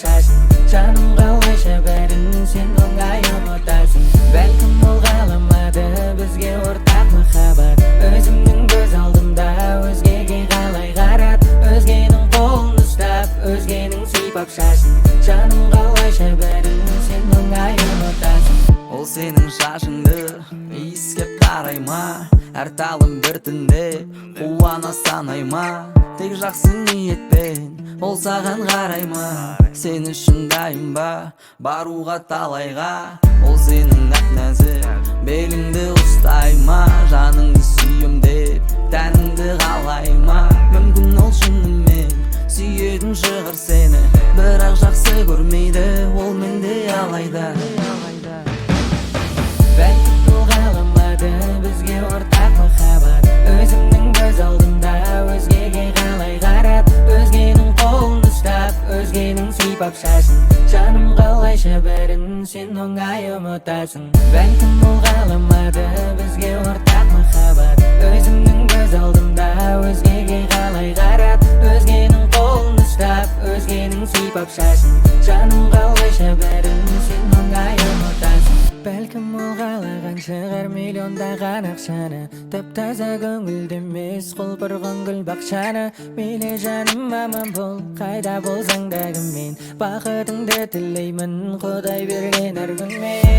шашын, жаным қалайша бәрін сен оңай ұмытасың. Бәлкім ол қаламады бізге ортақ махаббат. Өзімнің көз алдымда өзгеге қалай қарат, өзгенің қолын ұстап, өзгенің сипап шашын, жаным қалайша бәрін сен оңай ұмытасың. Ол сенің шашыңды иіскеп қарай ма, әр талым бір түнде қуана санай ма. Тек жақсы ниетпен ол саған қарай ма, сен үшін дайын ба баруға талайға. Ол сенің нәп-нәзік беліңді ұстай ма, жаныңды сүйем деп тәніңді қалай ма. Мүмкін ол шынымен сүйетін шығар сені, бірақ жақсы көрмейді ол менде алайда. Бәлкім ол қаламады бізге ортақ махаббат. Өзімнің көз алдымда өзгеге қалай қарат, өзгенің қолын ұстап, өзгенің сипап шашын, жаным қалайша бәрін сен оңай ұмытасың. Бәлкім ол қаламады бізге ортақ махаббат. Өзімнің көз алдымда өзгеге қалай қарат, өзгенің қолын ұстап, өзгенің сипап шашын, жаным қалайша бәрін сен оңай ұмытасың. Бәлкім ол қалаған шығар миллиондаған ақшаны, тап-таза көңілді емес құлпырған гүл бақшаны. Мейлі жаным аман бол, қайда болсаң да кіммен, бақытыңды тілеймін Құдай берген әр күнмен.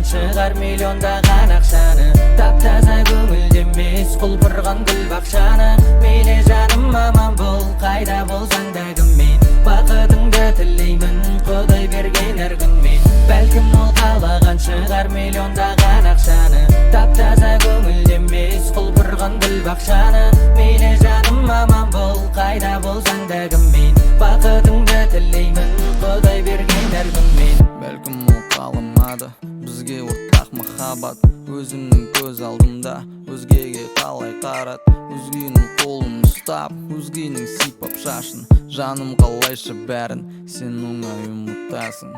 Шығар миллиондаған ақшаны, тап-таза көңілді емес құлпырған гүл бақшаны. Мейлі жаным аман бол, қайда болсаң да кіммен, бақытыңды тілеймін Құдай берген әр күнмен. Бәлкім ол қалаған шығар миллиондаған ақшаны, тап-таза көңілді емес құлпырған гүл бақшаны. Мейлі жаным аман бол, қайда болсаң да кіммен, бақытыңды тілеймін Құдай берген әр күнмен. Бәлкім ол қаламады бізге ортақ махаббат. Өзімнің көз алдымда өзгеге қалай қарат, өзгенің қолын ұстап, өзгенің сипап шашын, жаным қалайша бәрін сен оңай ұмытасың.